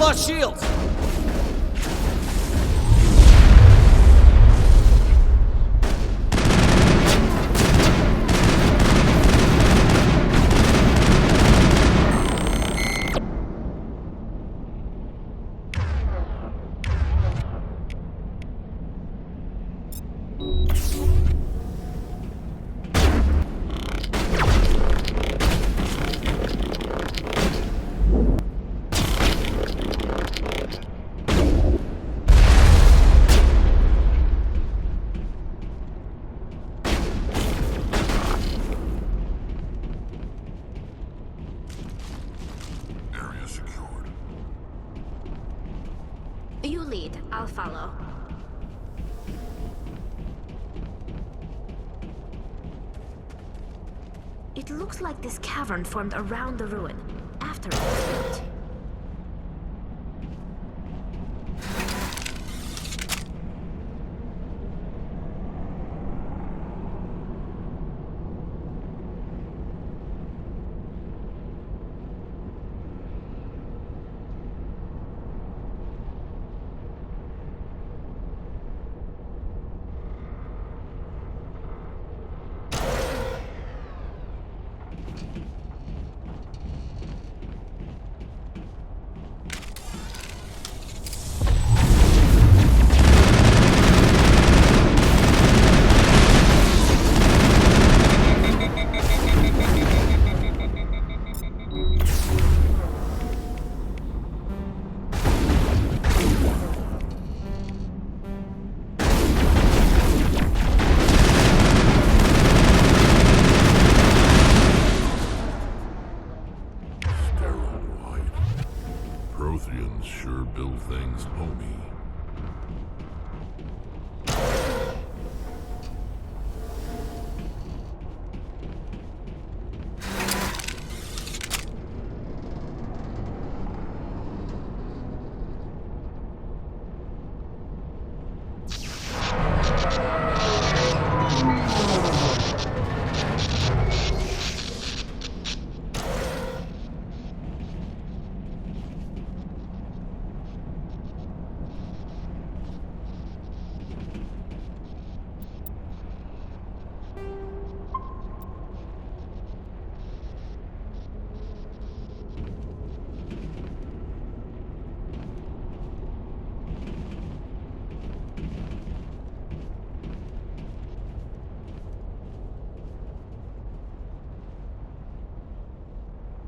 lost shields! Area secured. You lead, I'll follow. It looks like this cavern formed around the ruin, after it was built. Protheans sure build things homey.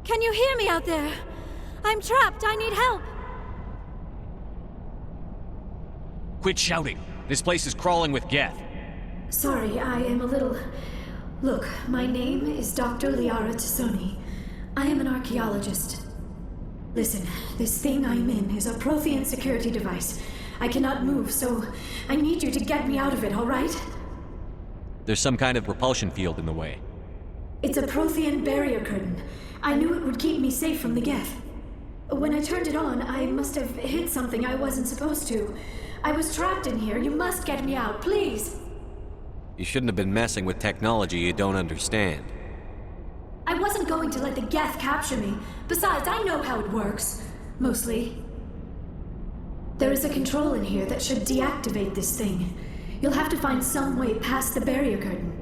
Can you hear me out there? I'm trapped. I need help. Quit shouting. This place is crawling with Geth. Sorry, I am a little... Look, my name is Dr. Liara T'Soni. I am an archaeologist. Listen, this thing I'm in is a Prothean security device. I cannot move, so I need you to get me out of it, all right? There's some kind of repulsion field in the way. It's a Prothean barrier curtain. I knew it would keep me safe from the Geth. When I turned it on, I must have hit something I wasn't supposed to. I was trapped in here. You must get me out, please. You shouldn't have been messing with technology you don't understand. I wasn't going to let the Geth capture me. Besides, I know how it works. Mostly. There is a control in here that should deactivate this thing. You'll have to find some way past the barrier curtain.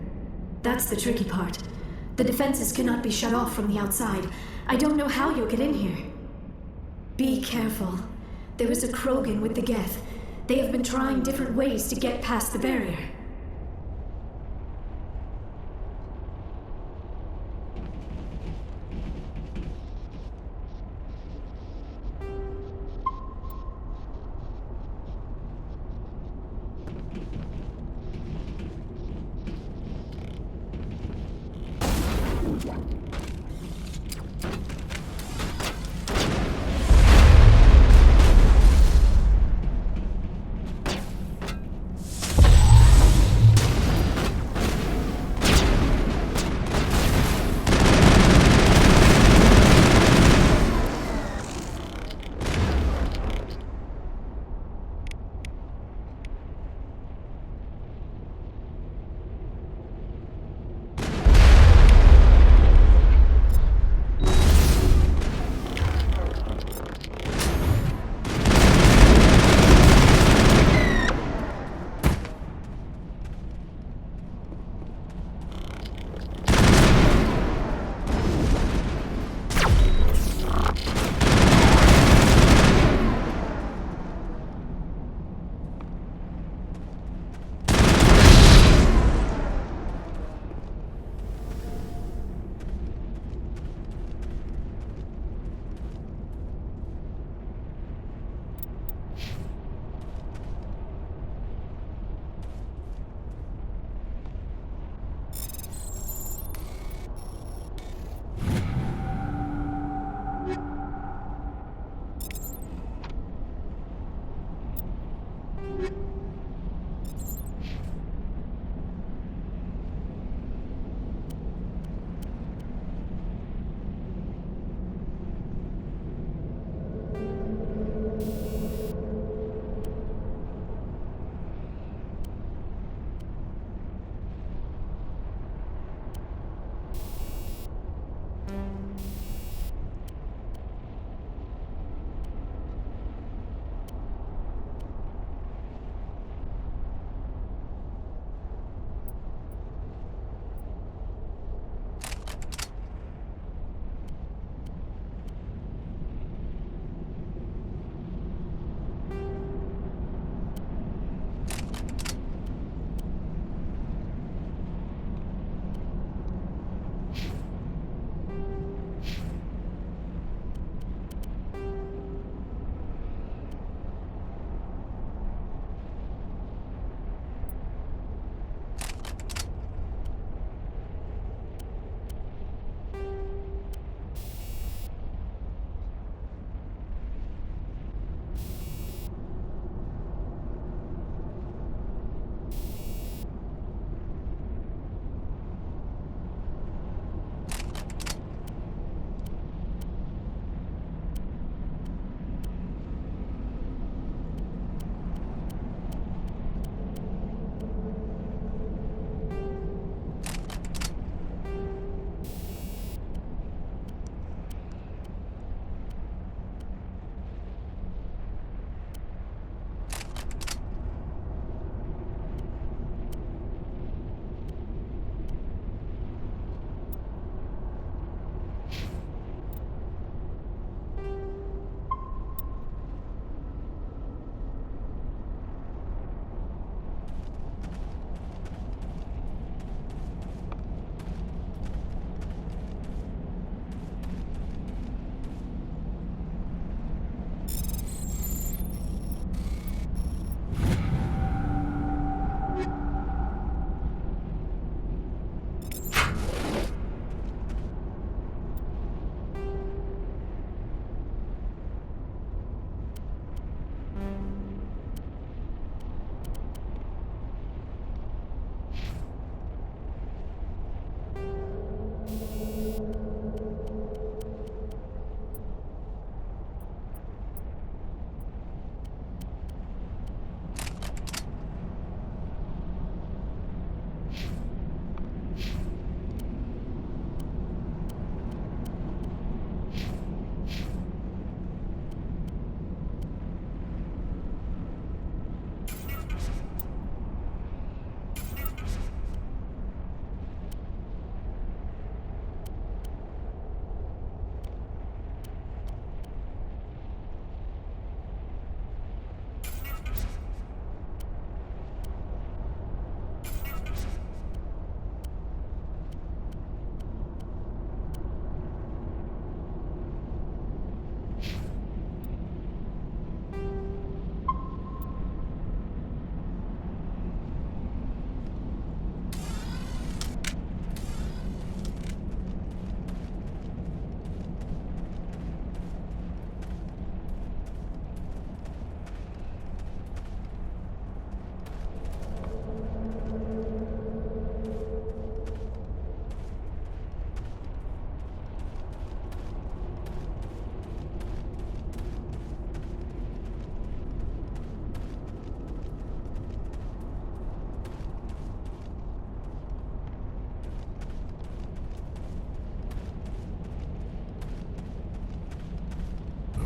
That's the tricky part. The defenses cannot be shut off from the outside. I don't know how you'll get in here. Be careful. There is a Krogan with the Geth. They have been trying different ways to get past the barrier.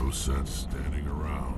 no sense standing around.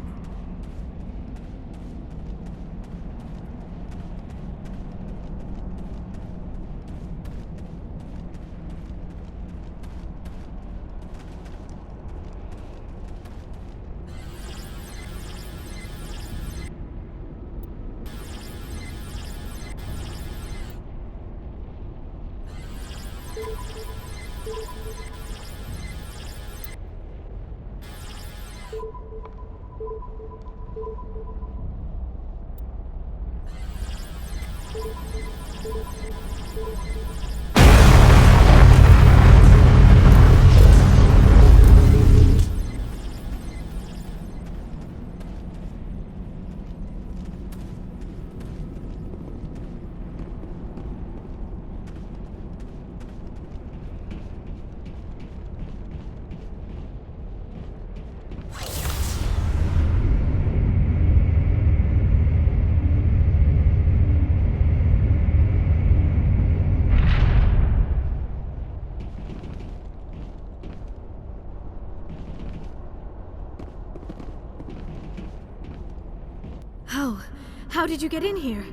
How did you get in here?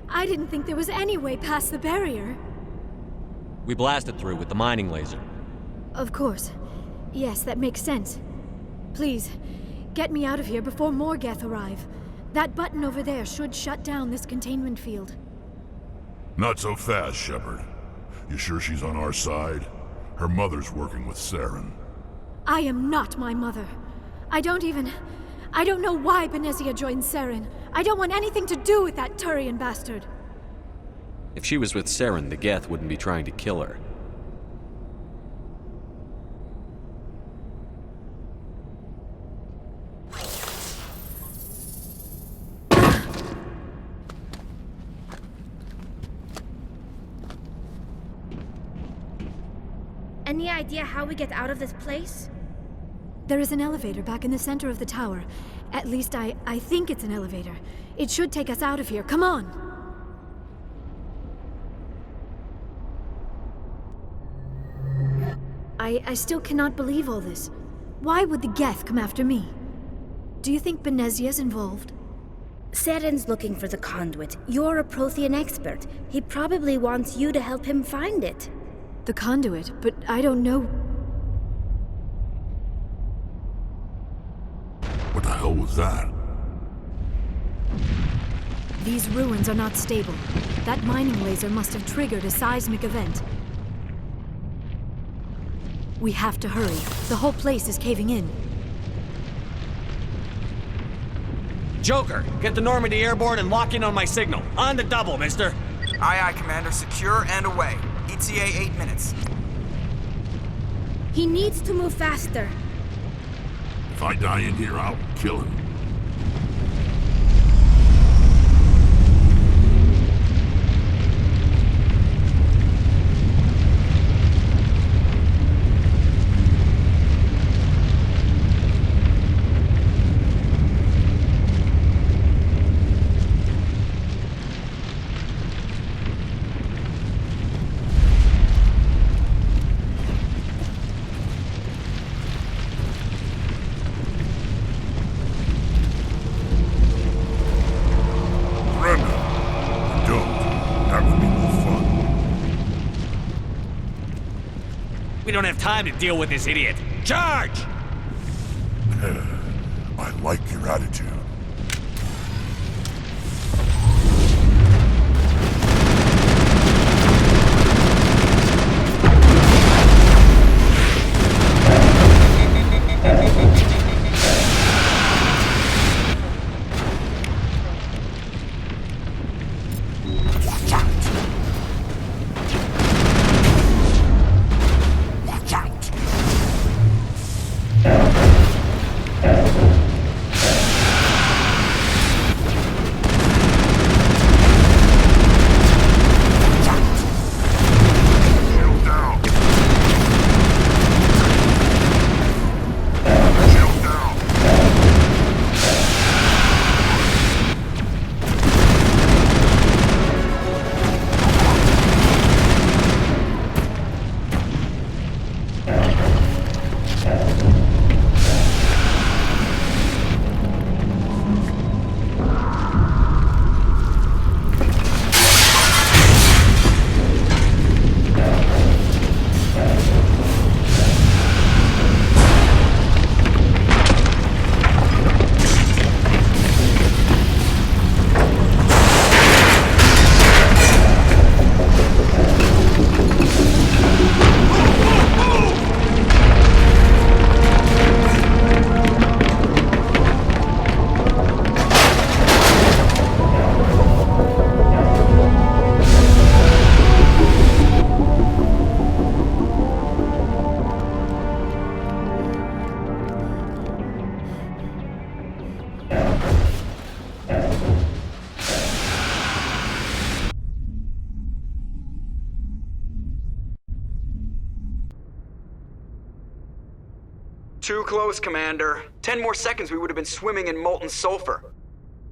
I didn't think there was any way past the barrier. We blasted through with the mining laser. Of course. Yes, that makes sense. Please, get me out of here before more Geth arrive. That button over there should shut down this containment field. Not so fast, Shepard. You sure she's on our side? Her mother's working with Saren. I am not my mother. I don't know why Benezia joined Saren. I don't want anything to do with that Turian bastard. If she was with Saren, the Geth wouldn't be trying to kill her. Any idea how we get out of this place? There is an elevator back in the center of the tower. At least I think it's an elevator. It should take us out of here. Come on! I still cannot believe all this. Why would the Geth come after me? Do you think Benezia's involved? Saren's looking for the conduit. You're a Prothean expert. He probably wants you to help him find it. The conduit, but I don't know. What the hell was that? These ruins are not stable. That mining laser must have triggered a seismic event. We have to hurry. The whole place is caving in. Joker, get the Normandy airborne and lock in on my signal. On the double, mister. Aye, aye, Commander. Secure and away. ETA 8 minutes. He needs to move faster. If I die in here, I'll kill him. We don't have time to deal with this idiot. Charge! I like your attitude. Too close, Commander. 10 more seconds we would have been swimming in molten sulfur.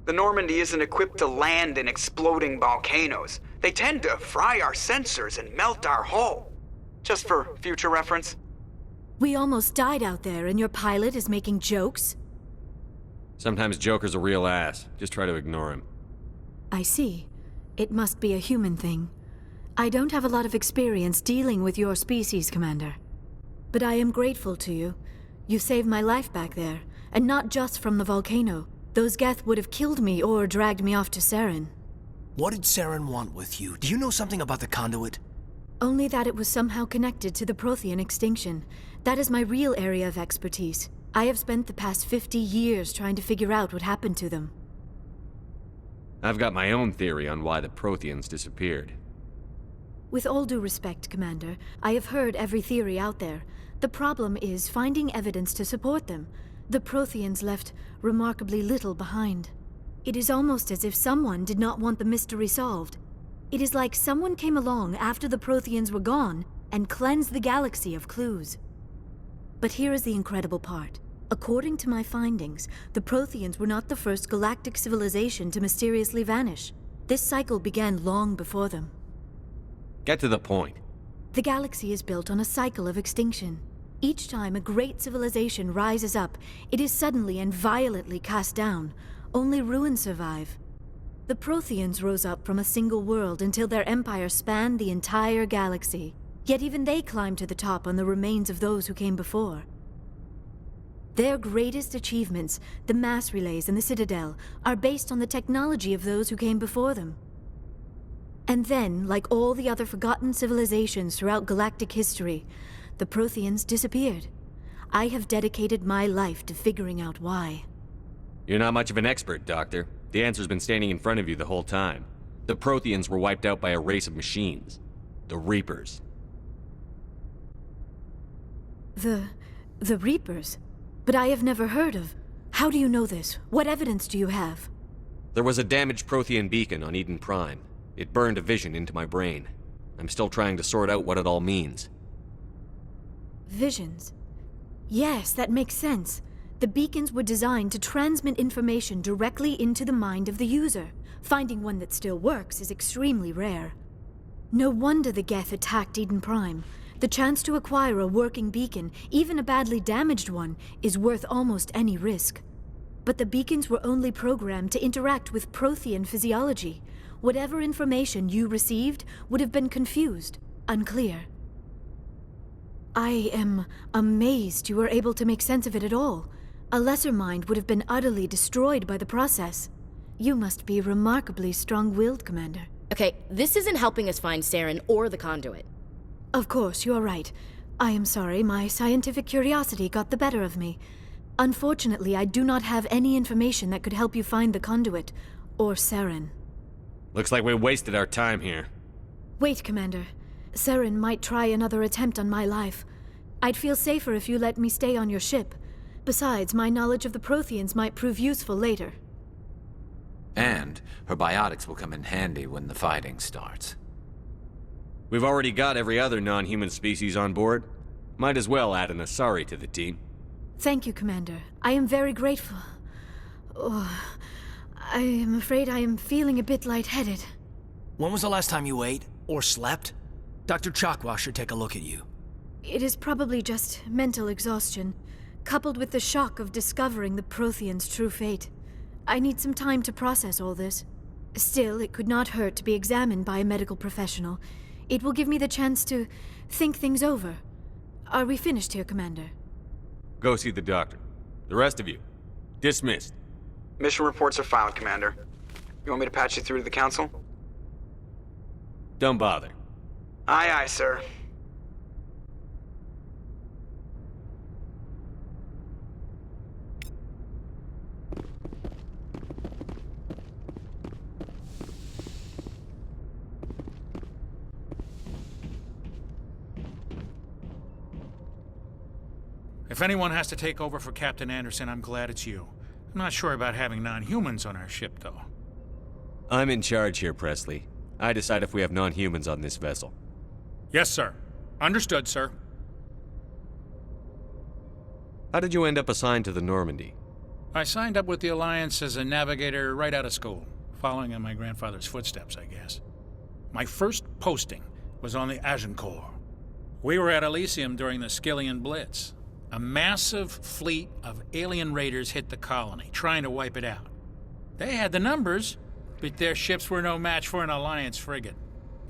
The Normandy isn't equipped to land in exploding volcanoes. They tend to fry our sensors and melt our hull. Just for future reference. We almost died out there, and your pilot is making jokes? Sometimes Joker's a real ass. Just try to ignore him. I see. It must be a human thing. I don't have a lot of experience dealing with your species, Commander. But I am grateful to you. You saved my life back there, and not just from the volcano. Those Geth would have killed me or dragged me off to Saren. What did Saren want with you? Do you know something about the conduit? Only that it was somehow connected to the Prothean extinction. That is my real area of expertise. I have spent the past 50 years trying to figure out what happened to them. I've got my own theory on why the Protheans disappeared. With all due respect, Commander, I have heard every theory out there. The problem is finding evidence to support them. The Protheans left remarkably little behind. It is almost as if someone did not want the mystery solved. It is like someone came along after the Protheans were gone and cleansed the galaxy of clues. But here is the incredible part. According to my findings, the Protheans were not the first galactic civilization to mysteriously vanish. This cycle began long before them. Get to the point. The galaxy is built on a cycle of extinction. Each time a great civilization rises up, it is suddenly and violently cast down. Only ruins survive. The Protheans rose up from a single world until their empire spanned the entire galaxy. Yet even they climbed to the top on the remains of those who came before. Their greatest achievements, the mass relays and the Citadel, are based on the technology of those who came before them. And then, like all the other forgotten civilizations throughout galactic history, the Protheans disappeared. I have dedicated my life to figuring out why. You're not much of an expert, Doctor. The answer's been standing in front of you the whole time. The Protheans were wiped out by a race of machines. The Reapers. The Reapers? But I have never heard of... How do you know this? What evidence do you have? There was a damaged Prothean beacon on Eden Prime. It burned a vision into my brain. I'm still trying to sort out what it all means. Visions. Yes, that makes sense. The beacons were designed to transmit information directly into the mind of the user. Finding one that still works is extremely rare. No wonder the Geth attacked Eden Prime. The chance to acquire a working beacon, even a badly damaged one, is worth almost any risk. But the beacons were only programmed to interact with Prothean physiology. Whatever information you received would have been confused, unclear. I am amazed you were able to make sense of it at all. A lesser mind would have been utterly destroyed by the process. You must be remarkably strong-willed, Commander. Okay, this isn't helping us find Saren or the conduit. Of course, you are right. I am sorry, my scientific curiosity got the better of me. Unfortunately, I do not have any information that could help you find the conduit, or Saren. Looks like we wasted our time here. Wait, Commander. Saren might try another attempt on my life. I'd feel safer if you let me stay on your ship. Besides, my knowledge of the Protheans might prove useful later. And her biotics will come in handy when the fighting starts. We've already got every other non-human species on board. Might as well add an Asari to the team. Thank you, Commander. I am very grateful. Oh, I am afraid I am feeling a bit lightheaded. When was the last time you ate or slept? Dr. Chakwa should take a look at you. It is probably just mental exhaustion, coupled with the shock of discovering the Protheans' true fate. I need some time to process all this. Still, it could not hurt to be examined by a medical professional. It will give me the chance to think things over. Are we finished here, Commander? Go see the doctor. The rest of you, dismissed. Mission reports are filed, Commander. You want me to patch you through to the Council? Don't bother. Aye, aye, sir. If anyone has to take over for Captain Anderson, I'm glad it's you. I'm not sure about having non-humans on our ship, though. I'm in charge here, Presley. I decide if we have non-humans on this vessel. Yes, sir. Understood, sir. How did you end up assigned to the Normandy? I signed up with the Alliance as a navigator right out of school, following in my grandfather's footsteps, I guess. My first posting was on the Agincourt. We were at Elysium during the Skillian Blitz. A massive fleet of alien raiders hit the colony, trying to wipe it out. They had the numbers, but their ships were no match for an Alliance frigate.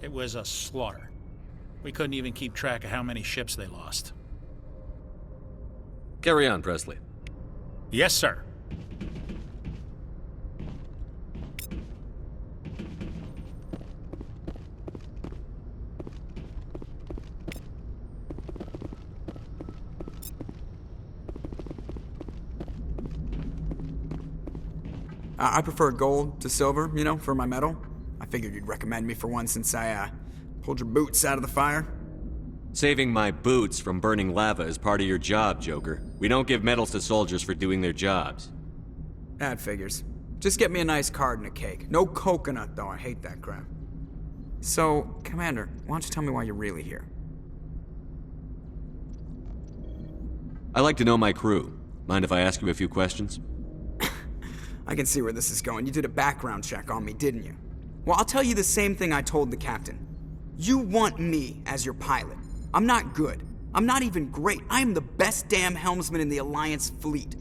It was a slaughter. We couldn't even keep track of how many ships they lost. Carry on, Presley. Yes, sir. I prefer gold to silver, you know, for my medal. I figured you'd recommend me for one since I, pulled your boots out of the fire. Saving my boots from burning lava is part of your job, Joker. We don't give medals to soldiers for doing their jobs. That figures. Just get me a nice card and a cake. No coconut, though. I hate that crap. So, Commander, why don't you tell me why you're really here? I like to know my crew. Mind if I ask you a few questions? I can see where this is going. You did a background check on me, didn't you? Well, I'll tell you the same thing I told the captain. You want me as your pilot. I'm not good. I'm not even great. I am the best damn helmsman in the Alliance fleet.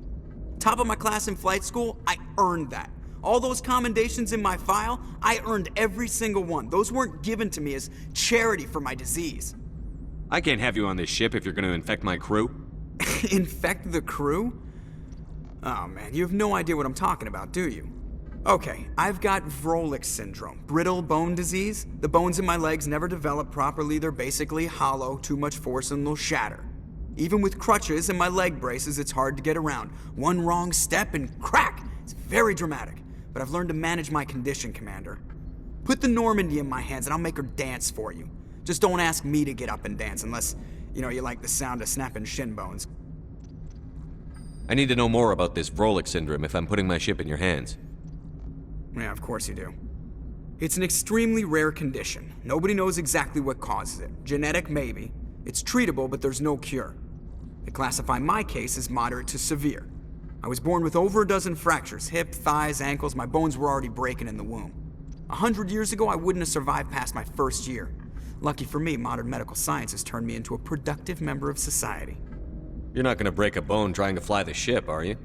Top of my class in flight school, I earned that. All those commendations in my file, I earned every single one. Those weren't given to me as charity for my disease. I can't have you on this ship if you're going to infect my crew. Infect the crew? Oh man, you have no idea what I'm talking about, do you? Okay, I've got Vrolik syndrome, brittle bone disease. The bones in my legs never develop properly. They're basically hollow, too much force and they'll shatter. Even with crutches and my leg braces, it's hard to get around. One wrong step and crack! It's very dramatic, but I've learned to manage my condition, Commander. Put the Normandy in my hands and I'll make her dance for you. Just don't ask me to get up and dance unless, you like the sound of snapping shin bones. I need to know more about this Vrolik syndrome if I'm putting my ship in your hands. Yeah, of course you do. It's an extremely rare condition. Nobody knows exactly what causes it. Genetic, maybe. It's treatable, but there's no cure. They classify my case as moderate to severe. I was born with over a dozen fractures, hip, thighs, ankles. My bones were already breaking in the womb. 100 years ago, I wouldn't have survived past my first year. Lucky for me, modern medical science has turned me into a productive member of society. You're not going to break a bone trying to fly the ship, are you?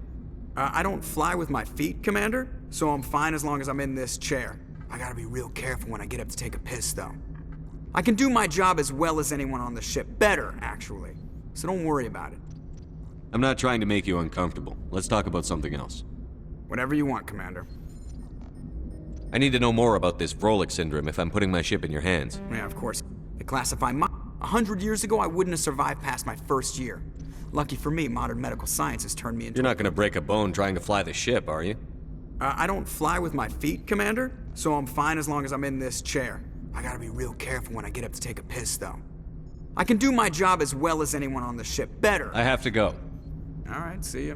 I don't fly with my feet, Commander, so I'm fine as long as I'm in this chair. I gotta be real careful when I get up to take a piss, though. I can do my job as well as anyone on the ship. Better, actually. So don't worry about it. I'm not trying to make you uncomfortable. Let's talk about something else. Whatever you want, Commander. I need to know more about this Vrolik syndrome if I'm putting my ship in your hands. Yeah, of course. They classify my... 100 years ago, I wouldn't have survived past my first year. Lucky for me, modern medical science has turned me into... You're not going to break a bone trying to fly the ship, are you? I don't fly with my feet, Commander, so I'm fine as long as I'm in this chair. I gotta be real careful when I get up to take a piss, though. I can do my job as well as anyone on the ship. Better. I have to go. All right, see ya.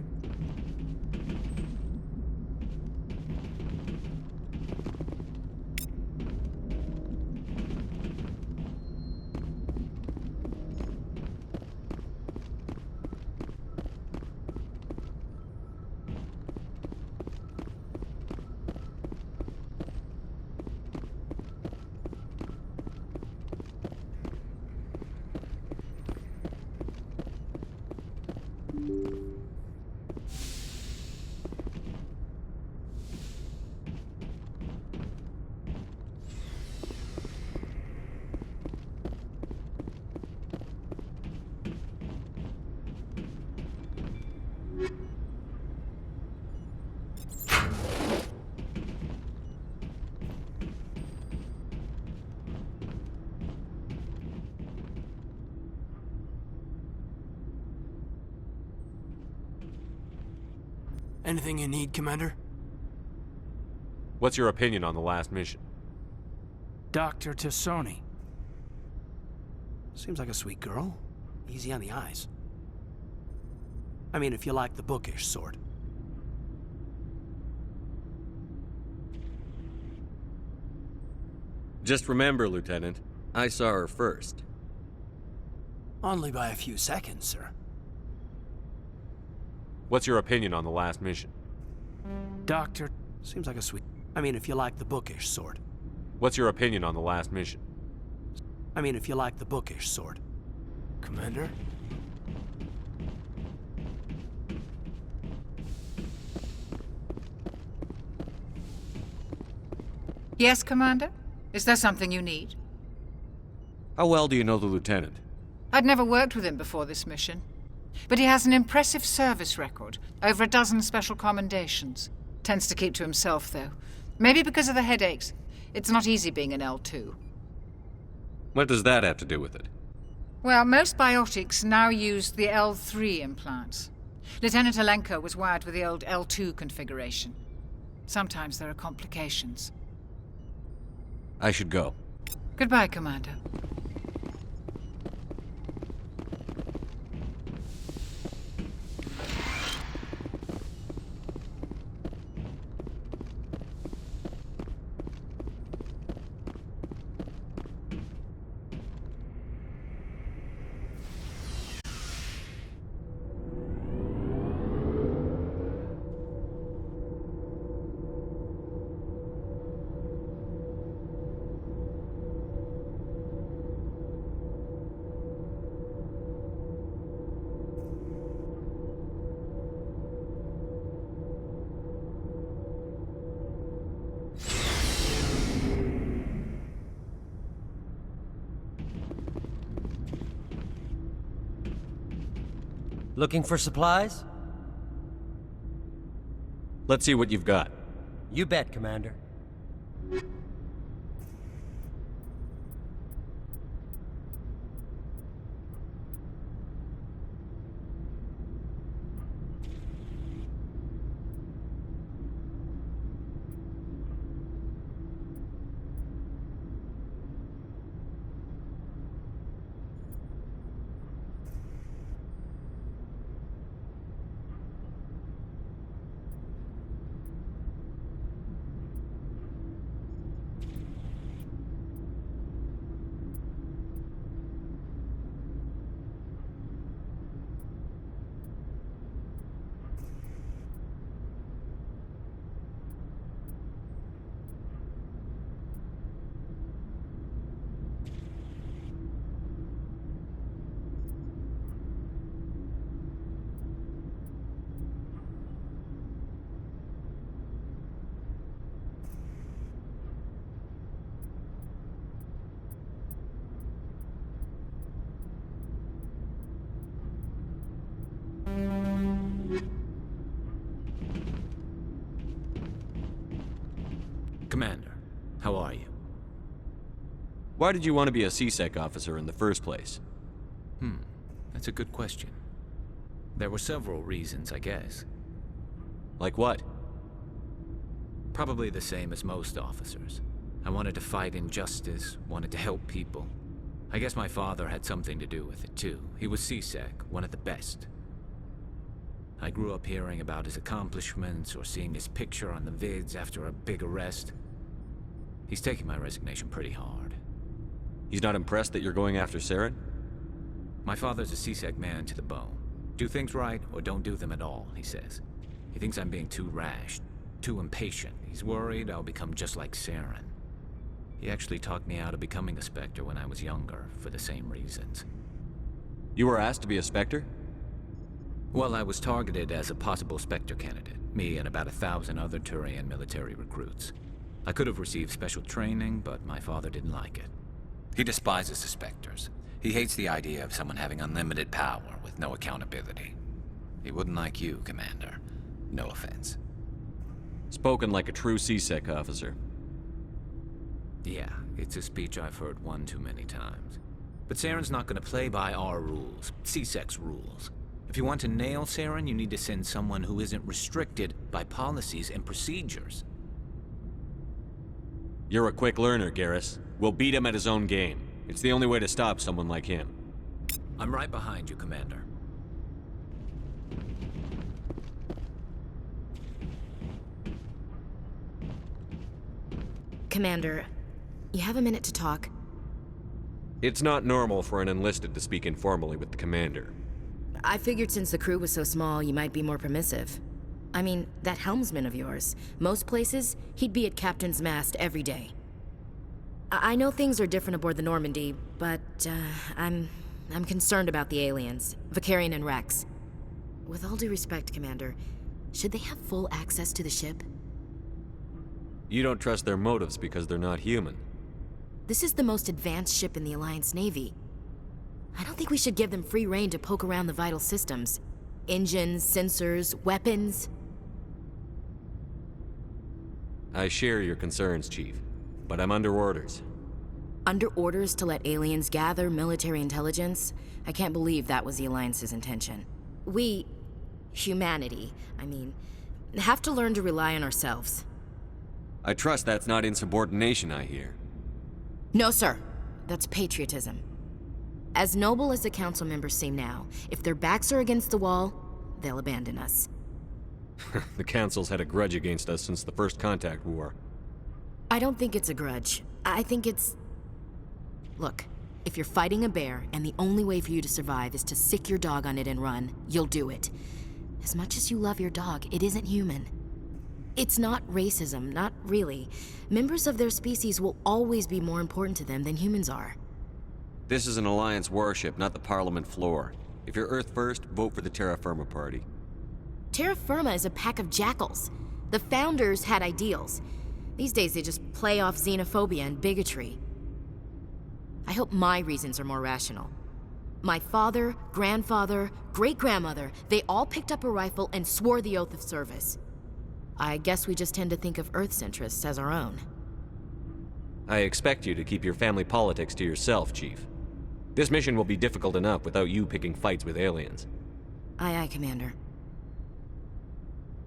Anything you need, Commander? What's your opinion on the last mission? Dr. Tassoni. Seems like a sweet girl. Easy on the eyes. I mean, if you like the bookish sort. Just remember, Lieutenant, I saw her first. Only by a few seconds, sir. What's your opinion on the last mission? Doctor, seems like a sweet... I mean, if you like the bookish sort. What's your opinion on the last mission? I mean, if you like the bookish sort. Commander? Yes, Commander? Is there something you need? How well do you know the lieutenant? I'd never worked with him before this mission. But he has an impressive service record, over a dozen special commendations. Tends to keep to himself, though. Maybe because of the headaches. It's not easy being an L2. What does that have to do with it? Well, most biotics now use the L3 implants. Lieutenant Alenko was wired with the old L2 configuration. Sometimes there are complications. I should go. Goodbye, Commander. Looking for supplies? Let's see what you've got. You bet, Commander. Commander, how are you? Why did you want to be a CSEC officer in the first place? That's a good question. There were several reasons, I guess. Like what? Probably the same as most officers. I wanted to fight injustice, wanted to help people. I guess my father had something to do with it, too. He was CSEC, one of the best. I grew up hearing about his accomplishments or seeing his picture on the vids after a big arrest. He's taking my resignation pretty hard. He's not impressed that you're going after Saren? My father's a CSEC man to the bone. Do things right or don't do them at all, he says. He thinks I'm being too rash, too impatient. He's worried I'll become just like Saren. He actually talked me out of becoming a Spectre when I was younger, for the same reasons. You were asked to be a Spectre? Well, I was targeted as a possible Spectre candidate. Me and about 1,000 other Turian military recruits. I could have received special training, but my father didn't like it. He despises the Spectres. He hates the idea of someone having unlimited power with no accountability. He wouldn't like you, Commander. No offense. Spoken like a true CSEC officer. Yeah, it's a speech I've heard one too many times. But Saren's not going to play by our rules, CSEC's rules. If you want to nail Saren, you need to send someone who isn't restricted by policies and procedures. You're a quick learner, Garrus. We'll beat him at his own game. It's the only way to stop someone like him. I'm right behind you, Commander. Commander, you have a minute to talk? It's not normal for an enlisted to speak informally with the commander. I figured since the crew was so small, you might be more permissive. I mean, that helmsman of yours, most places, he'd be at Captain's Mast every day. I know things are different aboard the Normandy, but, I'm concerned about the aliens, Vicarian and Rex. With all due respect, Commander, should they have full access to the ship? You don't trust their motives because they're not human. This is the most advanced ship in the Alliance Navy. I don't think we should give them free rein to poke around the vital systems. Engines, sensors, weapons. I share your concerns, Chief, but I'm under orders. Under orders to let aliens gather military intelligence? I can't believe that was the Alliance's intention. We, humanity, have to learn to rely on ourselves. I trust that's not insubordination, I hear. No, sir. That's patriotism. As noble as the council members seem now, if their backs are against the wall, they'll abandon us. The Council's had a grudge against us since the First Contact War. I don't think it's a grudge. I think it's... Look, if you're fighting a bear and the only way for you to survive is to sick your dog on it and run, you'll do it. As much as you love your dog, it isn't human. It's not racism, not really. Members of their species will always be more important to them than humans are. This is an Alliance warship, not the Parliament floor. If you're Earth first, vote for the Terra Firma Party. Terra Firma is a pack of jackals. The founders had ideals. These days they just play off xenophobia and bigotry. I hope my reasons are more rational. My father, grandfather, great-grandmother, they all picked up a rifle and swore the oath of service. I guess we just tend to think of Earth's interests as our own. I expect you to keep your family politics to yourself, Chief. This mission will be difficult enough without you picking fights with aliens. Aye, aye, Commander.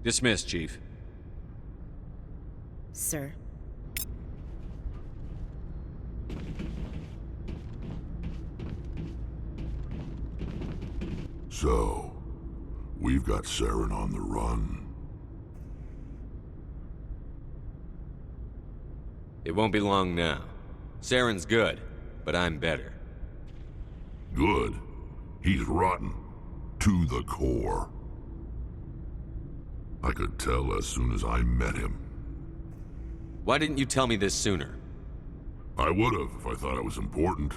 Dismissed, Chief. Sir. So, we've got Saren on the run. It won't be long now. Saren's good, but I'm better. Good? He's rotten. To the core. I could tell as soon as I met him. Why didn't you tell me this sooner? I would've if I thought it was important.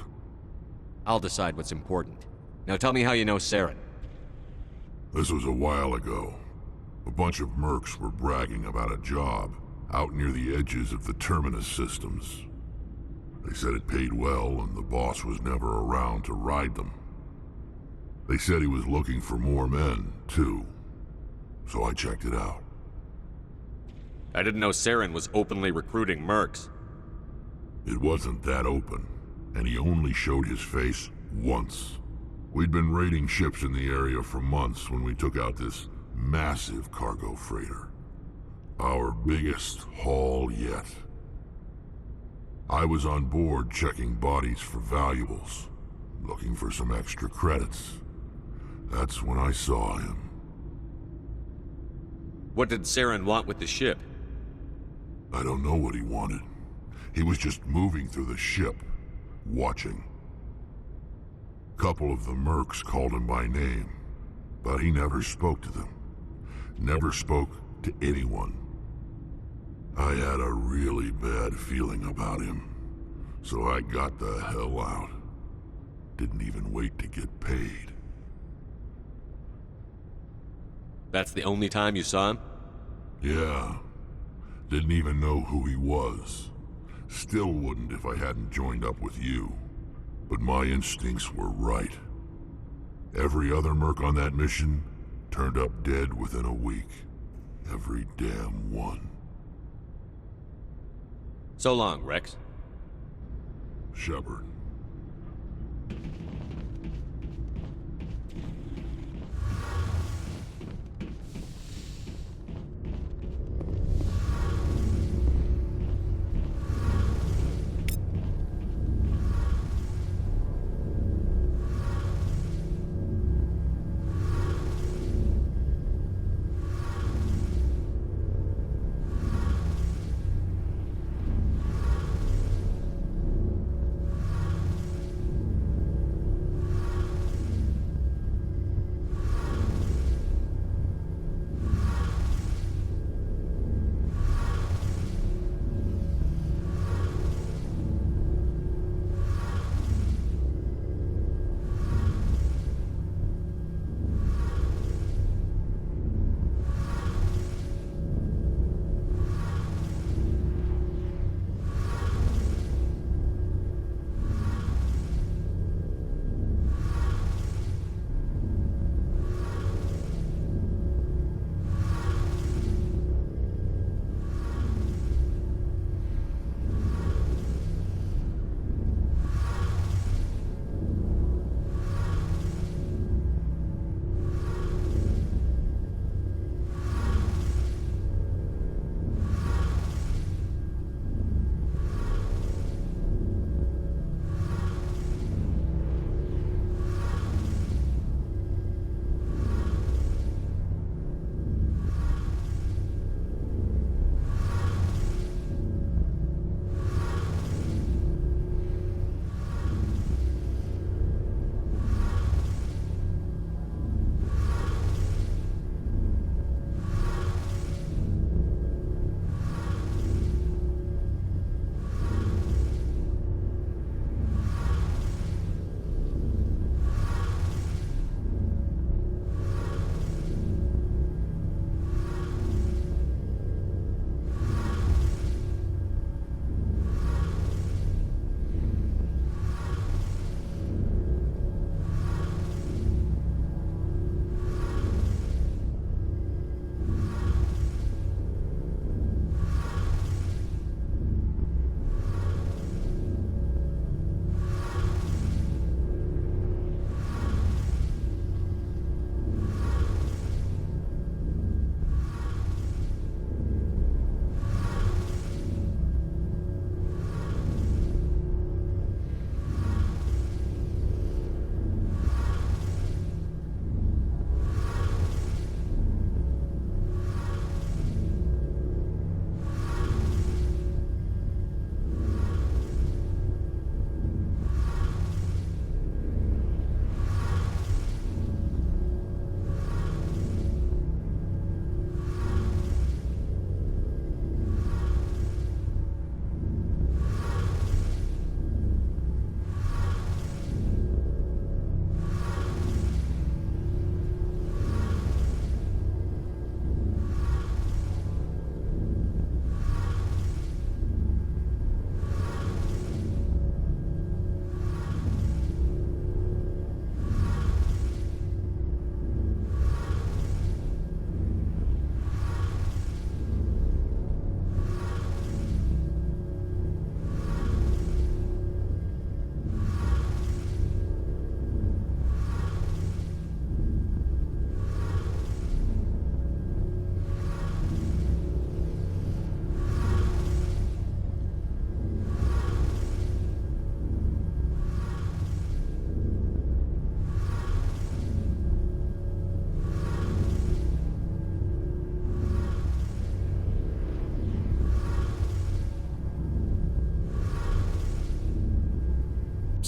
I'll decide what's important. Now tell me how you know Saren. This was a while ago. A bunch of mercs were bragging about a job out near the edges of the Terminus systems. They said it paid well and the boss was never around to ride them. They said he was looking for more men, too. So I checked it out. I didn't know Saren was openly recruiting mercs. It wasn't that open, and he only showed his face once. We'd been raiding ships in the area for months when we took out this massive cargo freighter. Our biggest haul yet. I was on board checking bodies for valuables, looking for some extra credits. That's when I saw him. What did Saren want with the ship? I don't know what he wanted. He was just moving through the ship, watching. Couple of the mercs called him by name, but he never spoke to them. Never spoke to anyone. I had a really bad feeling about him, so I got the hell out. Didn't even wait to get paid. That's the only time you saw him? Yeah. Didn't even know who he was. Still wouldn't if I hadn't joined up with you. But my instincts were right. Every other merc on that mission turned up dead within a week. Every damn one. So long, Rex. Shepard.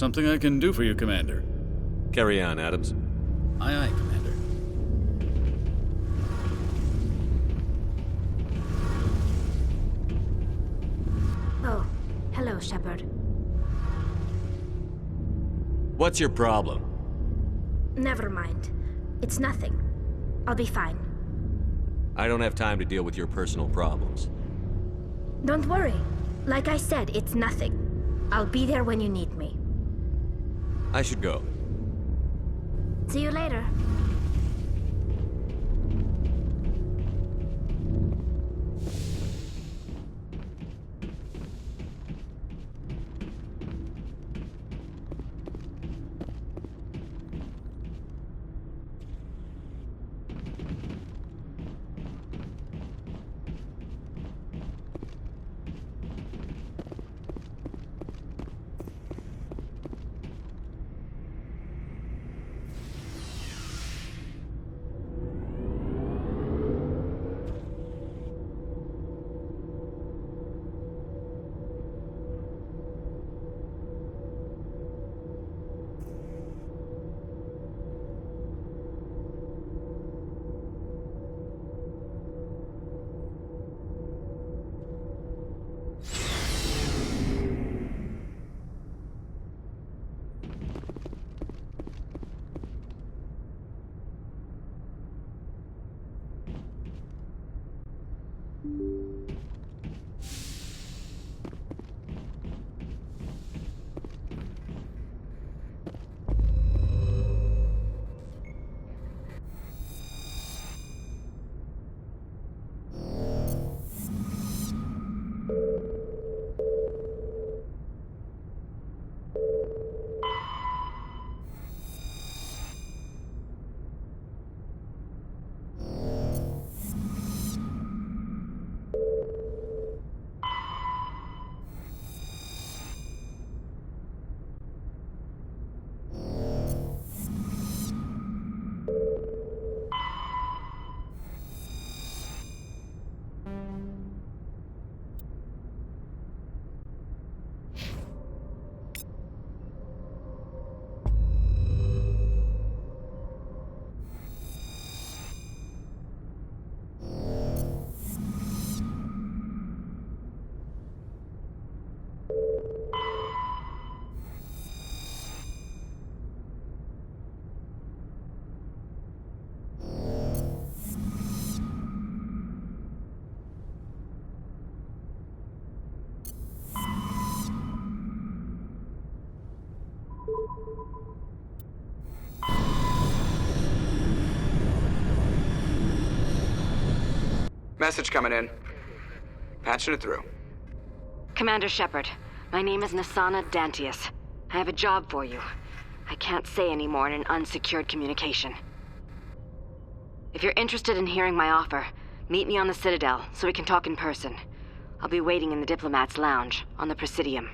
Something I can do for you, Commander. Carry on, Adams. Aye, aye, Commander. Oh, hello, Shepard. What's your problem? Never mind. It's nothing. I'll be fine. I don't have time to deal with your personal problems. Don't worry. Like I said, it's nothing. I'll be there when you need me. I should go. See you later. Message coming in. Patching it through. Commander Shepard, my name is Nasana Dantius. I have a job for you. I can't say any more in an unsecured communication. If you're interested in hearing my offer, meet me on the Citadel so we can talk in person. I'll be waiting in the Diplomat's Lounge on the Presidium.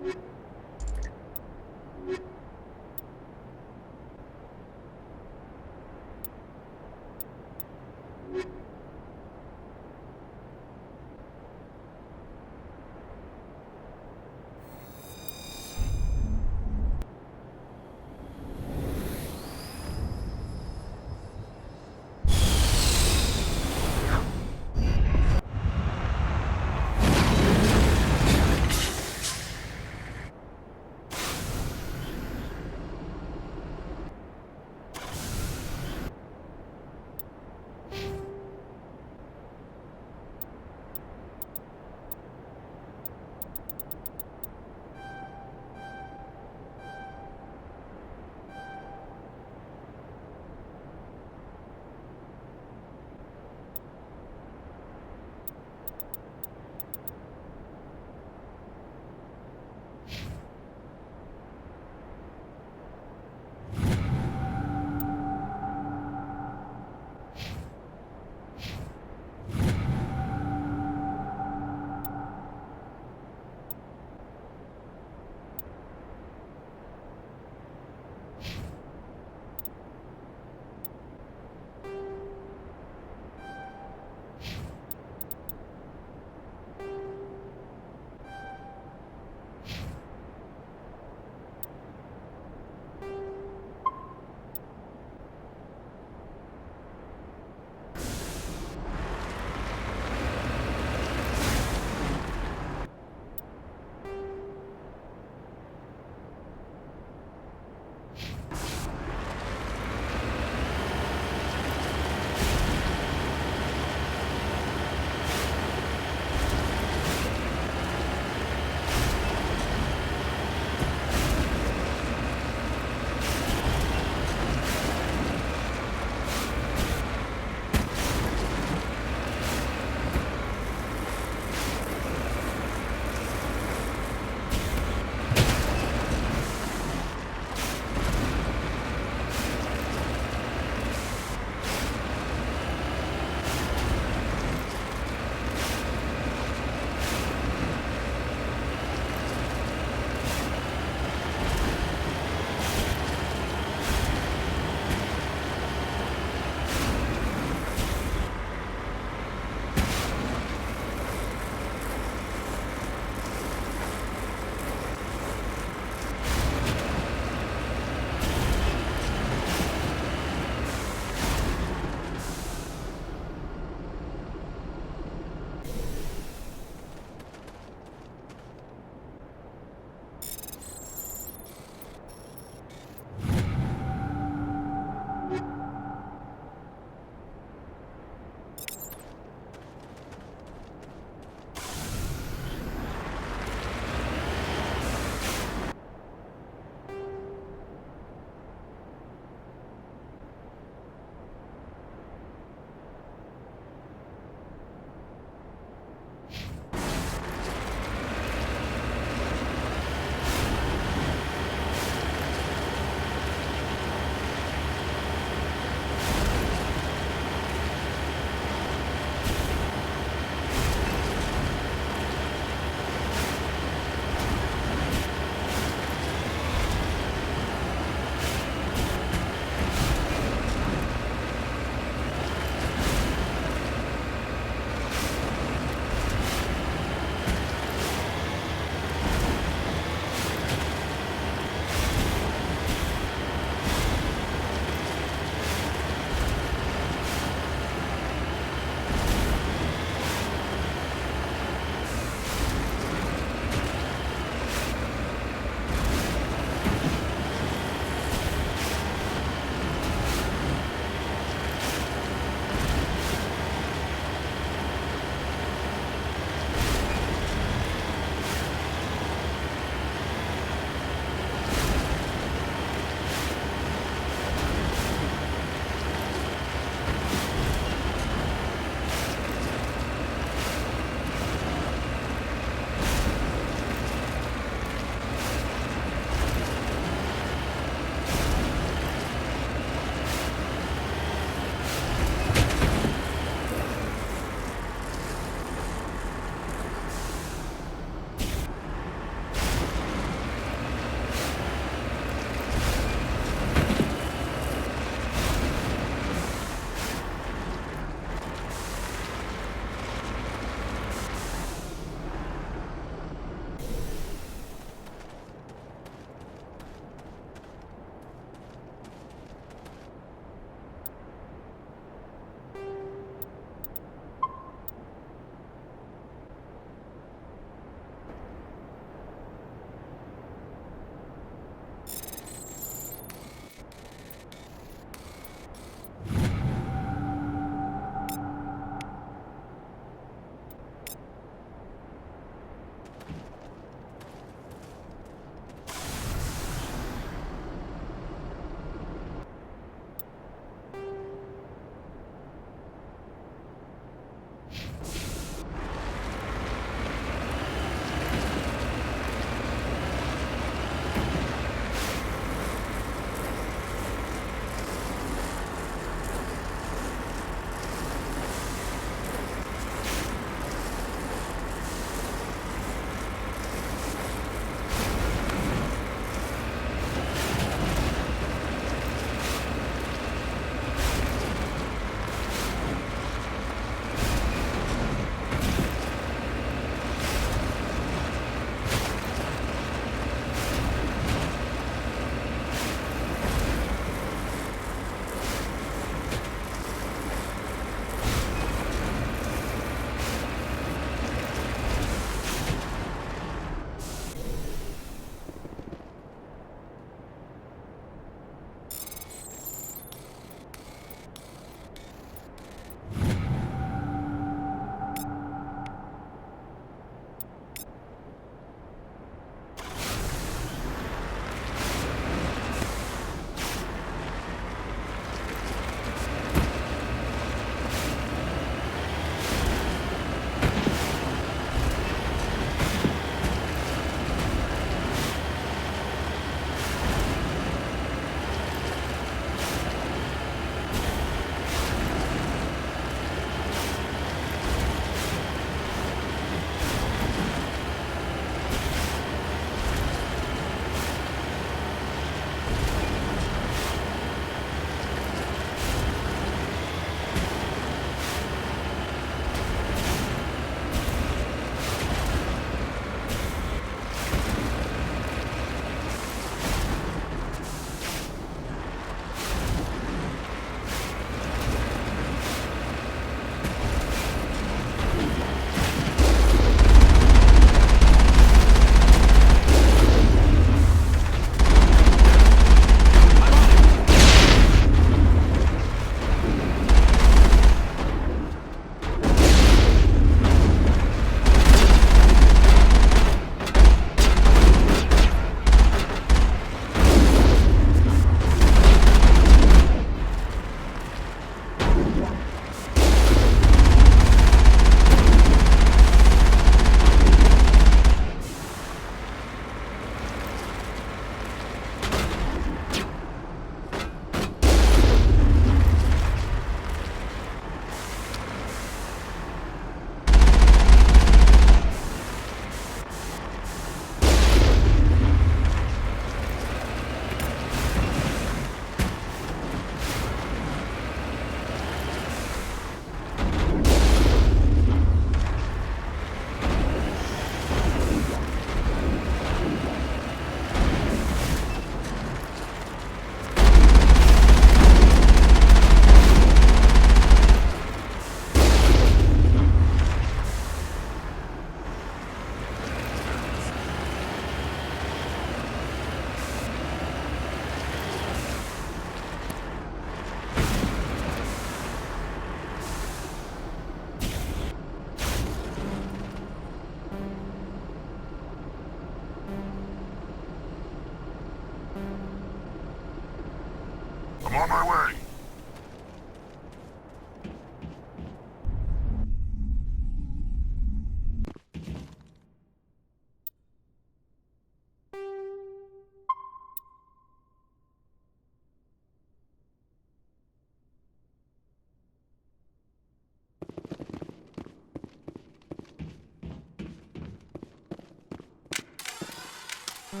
Go,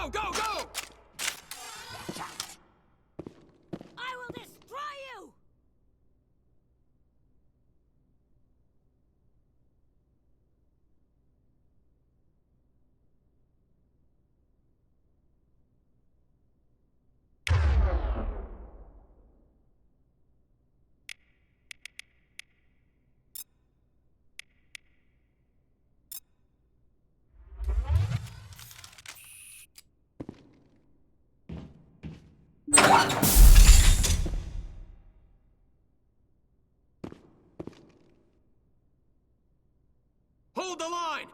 go, go! I will destroy you! Hold the line!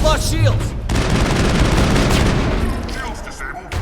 Lost shields! Shields disabled.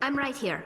I'm right here.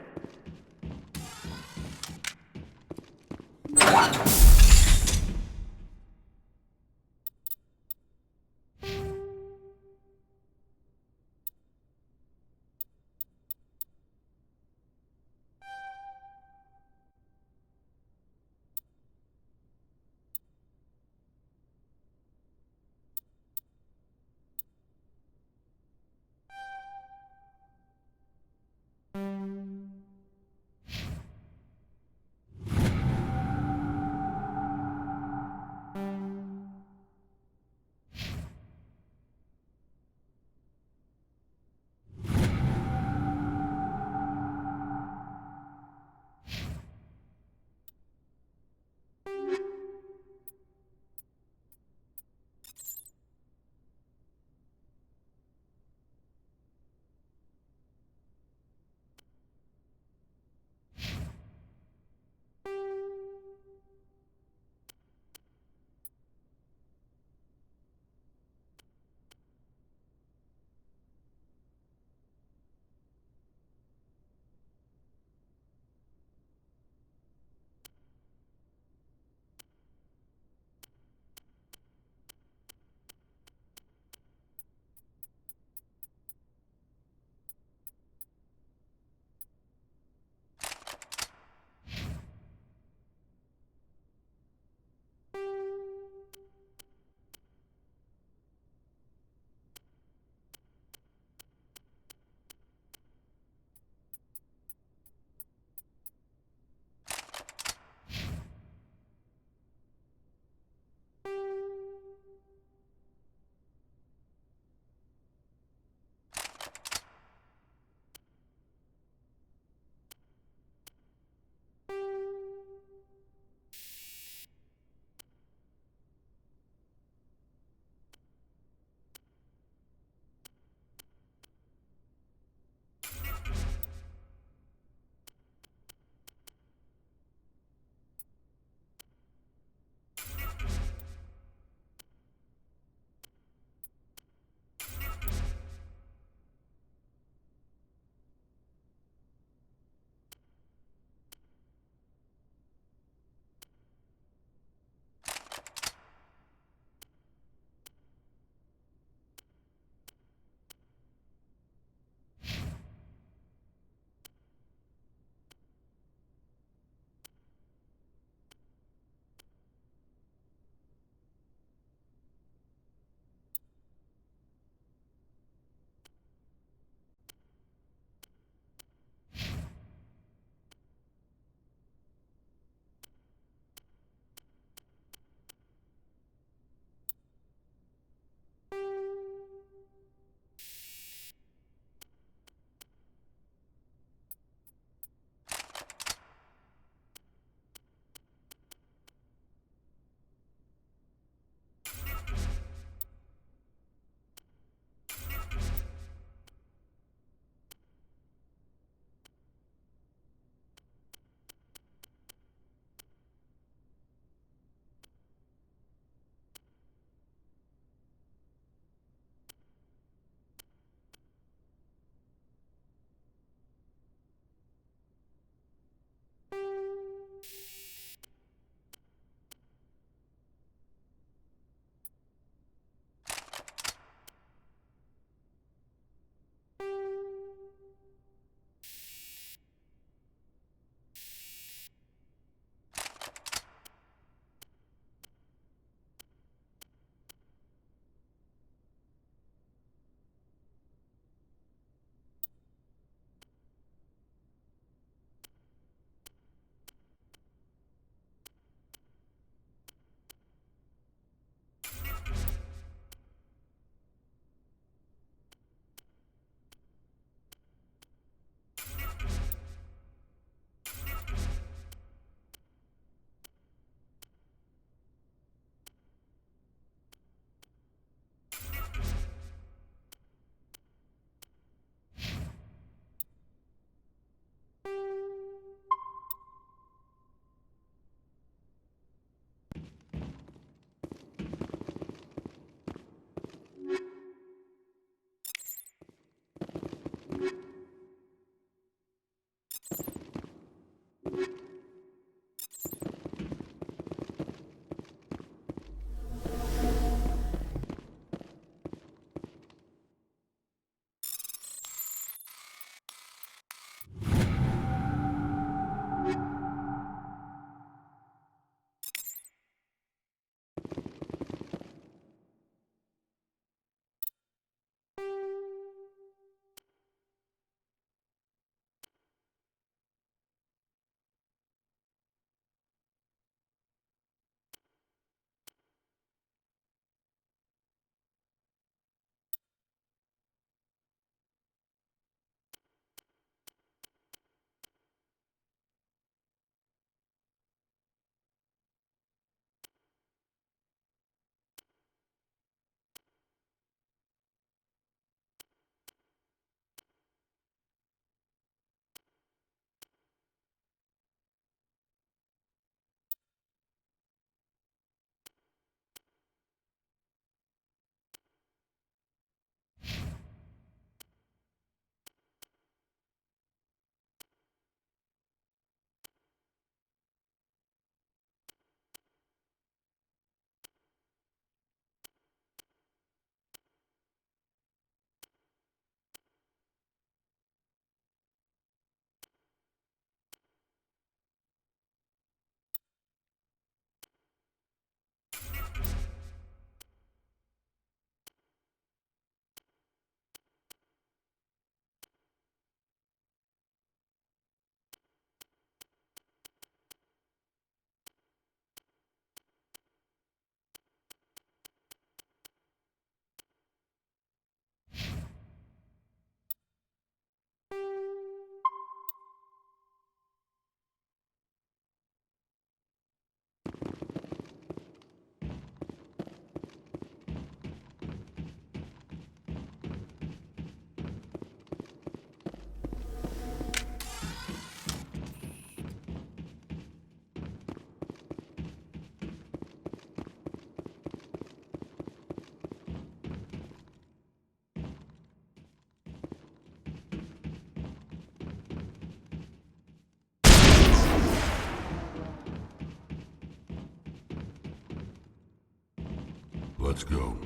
Let's go.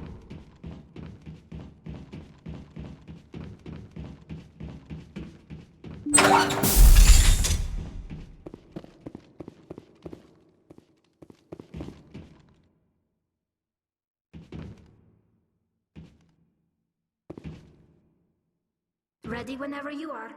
Ready whenever you are.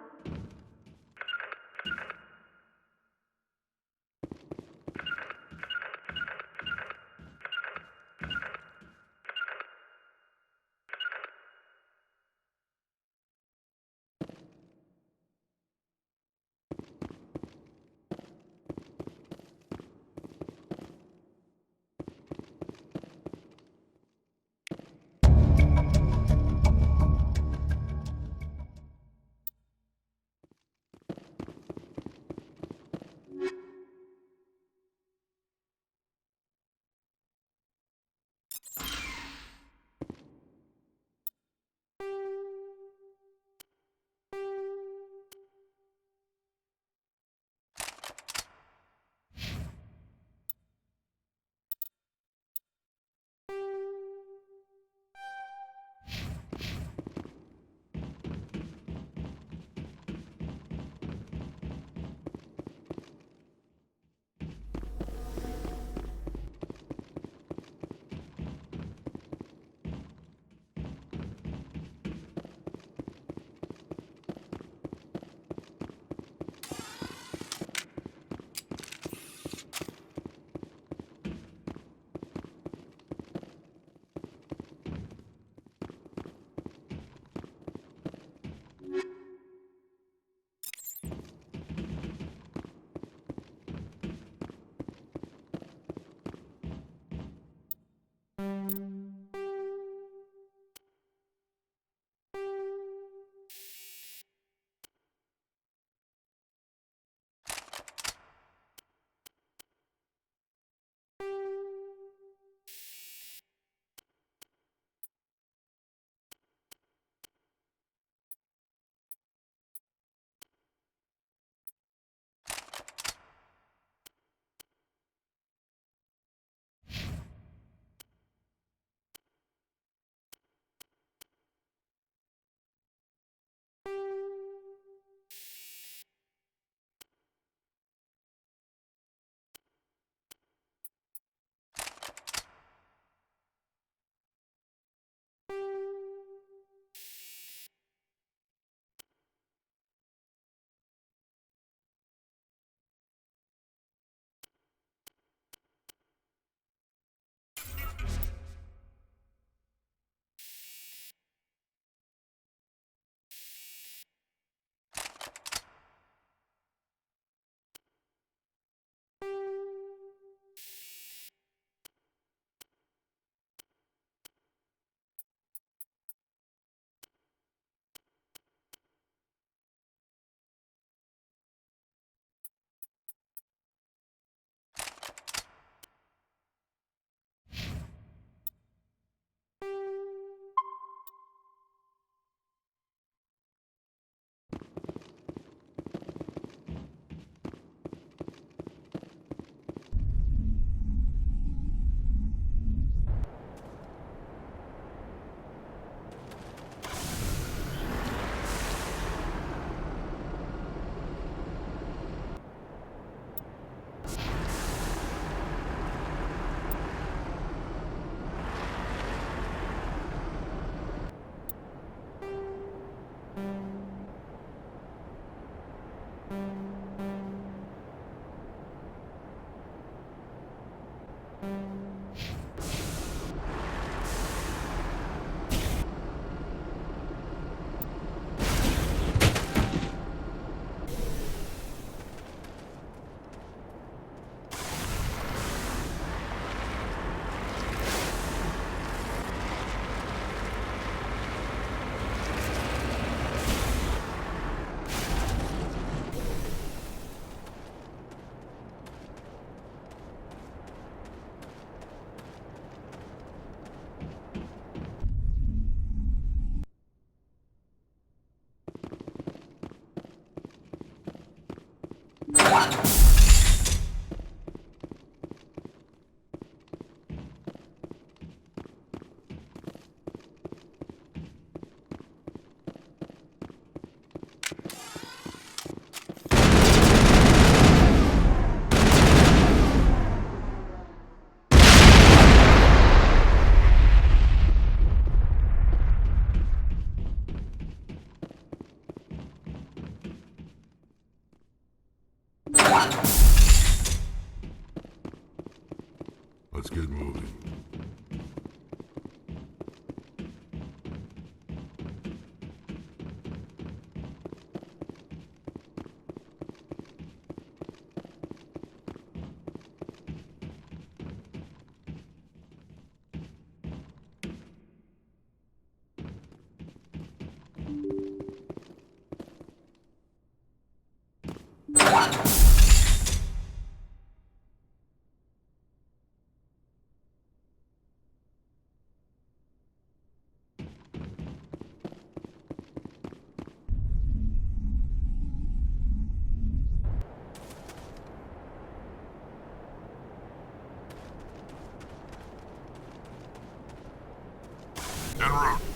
Let's get moving. En route.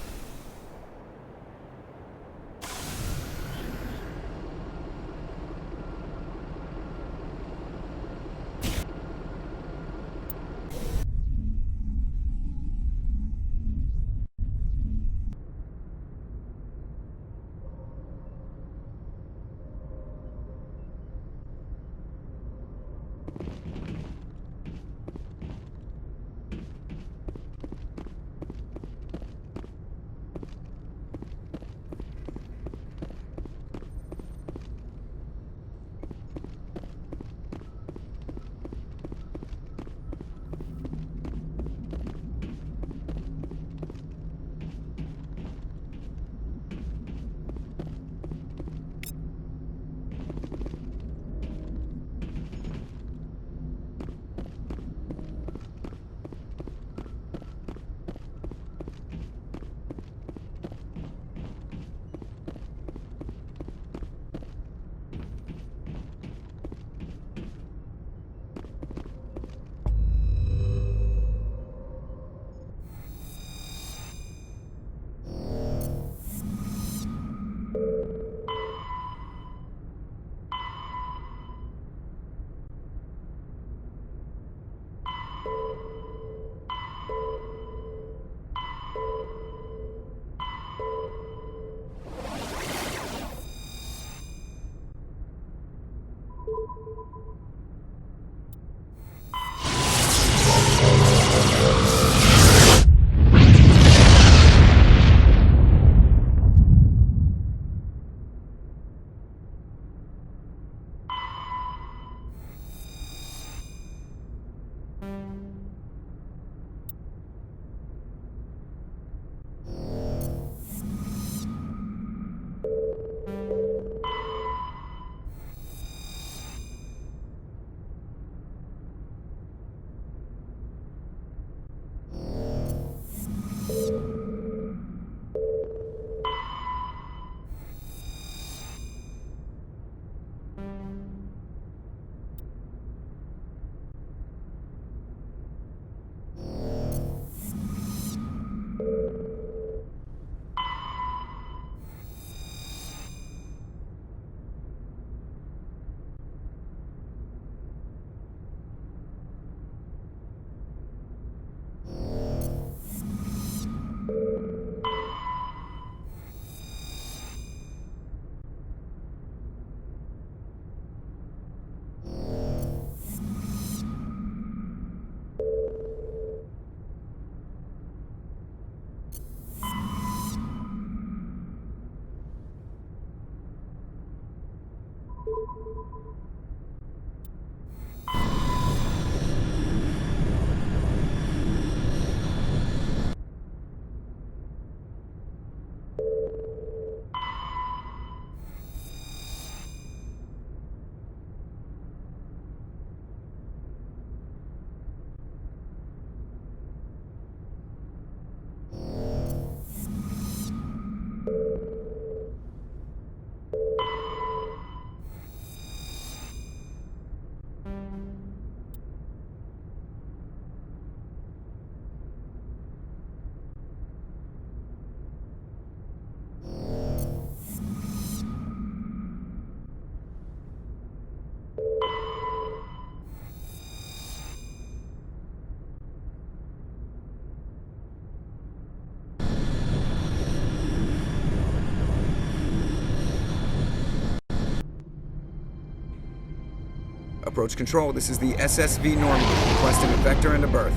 Approach Control, this is the SSV Normandy, requesting a vector and a berth.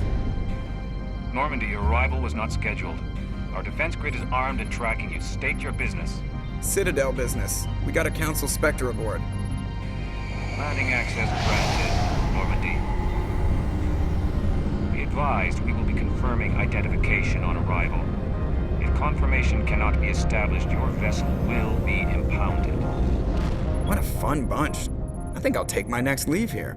Normandy, your arrival was not scheduled. Our defense grid is armed and tracking you. State your business. Citadel business. We got a Council Spectre aboard. Landing access granted, Normandy. Be advised, we will be confirming identification on arrival. If confirmation cannot be established, your vessel will be impounded. What a fun bunch. I think I'll take my next leave here.